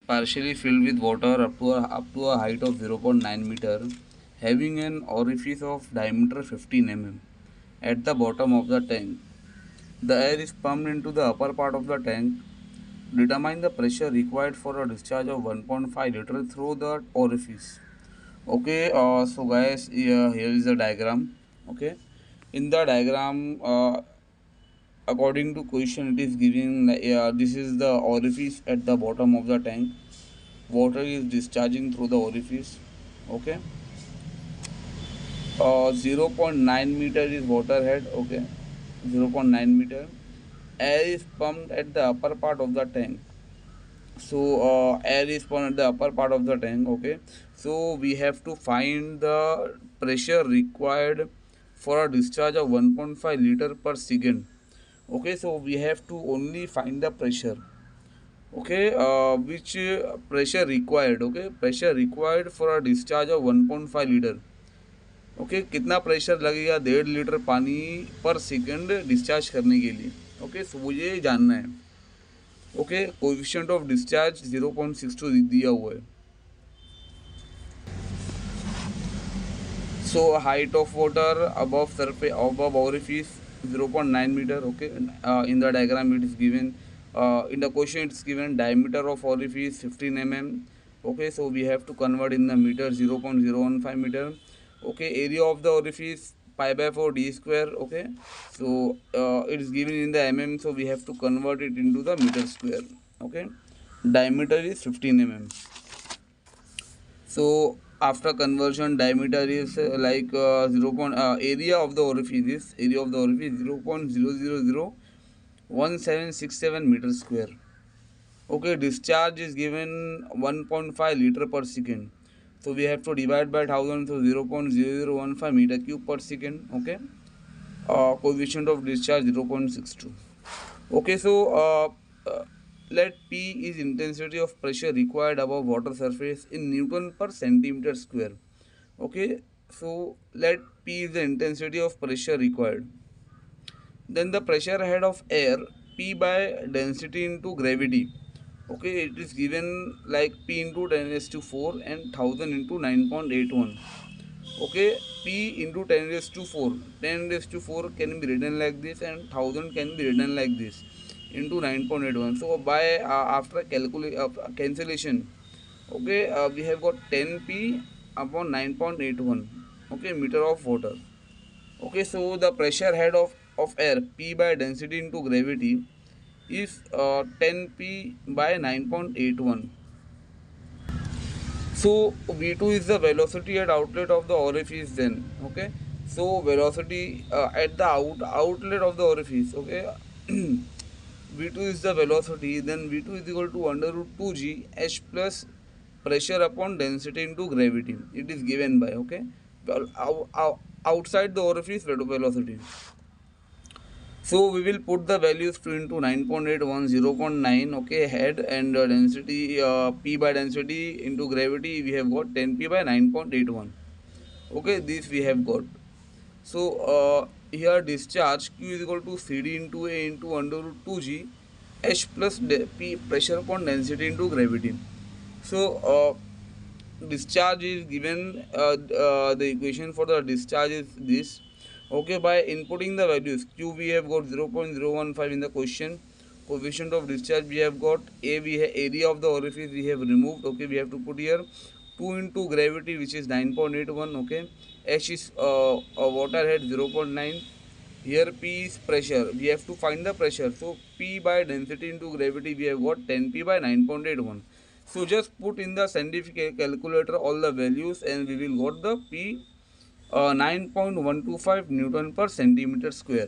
partially filled with water up to a height of 0.9 meter, having an orifice of diameter 15 mm at the bottom of the tank. The air is pumped into the upper part of the tank. Determine the pressure required for a discharge of 1.5 liter through the orifice. Okay, so guys, here is the diagram. Okay, in the diagram, according to question, it is giving this is the orifice at the bottom of the tank. Water is discharging through the orifice. Okay, 0.9 meter is water head. Okay, 0.9 meter. Air is pumped at the upper part of the tank. So air is pumped at the upper part of the tank. Okay, so we have to find the pressure required for a discharge of 1.5 liter per second. Okay, so we have to only find the pressure. Okay, which pressure required. Okay, pressure required for a discharge of 1.5 liter. Okay कितना pressure लगेगा 1.5 litre पानी पर second discharge करने के लिए. Okay so मुझे जानना है. ओके कोएफिशिएंट ऑफ डिस्चार्ज 0.62 दिया हुआ है. So height of water above surface above orifice 0.9 meter. Okay, in the diagram it is given, in the question it is given diameter of orifice 15 mm. Okay, so we have to convert in the meter 0.015 meter. Okay, area of the orifice pi by 4 d square. Okay, so it is given in the mm, so we have to convert it into the meter square. Okay, diameter is 15 mm. So after conversion, diameter is area of the orifice is 0.0001767 meter square. Okay, discharge is given 1.5 liter per second. So we have to divide by 1000, so 0.0015 meter cube per second. Okay, coefficient of discharge 0.62. Okay, so let P is intensity of pressure required above water surface in Newton per centimeter square. Okay, so let P is the intensity of pressure required. Then the pressure head of air P by density into gravity. Okay, it is given like P into 10 raised to 4 and 1000 into 9.81. Okay, P into 10 raised to 4. 10 raised to 4 can be written like this and 1000 can be written like this into 9.81. So by after cancellation, okay, we have got 10p upon 9.81. Okay, meter of water. Okay, so the pressure head of air P by density into gravity is 10p by 9.81. So v2 is the velocity at outlet of the orifice then. Okay, so velocity at the outlet of the orifice. Okay, v2 is the velocity, then v2 is equal to under root 2g h plus pressure upon density into gravity. It is given by, okay, well, outside the orifice velocity. So we will put the values 2 into 9.81, 0.9, okay, head, and density P by density into gravity we have got 10p by 9.81. Okay, this we have got. So here discharge Q is equal to CD into A into under root 2g H plus P pressure upon density into gravity. So discharge is given, the equation for the discharge is this. Okay, by inputting the values Q we have got 0.015 in the question. Coefficient of discharge we have got A, we have area of the orifice we have removed. Okay, we have to put here 2 into gravity which is 9.81. Okay, H is water head 0.9. Here P is pressure, we have to find the pressure. So P by density into gravity we have got 10p by 9.81. So just put in the scientific calculator all the values and we will got the P 9.125 Newton per centimeter square.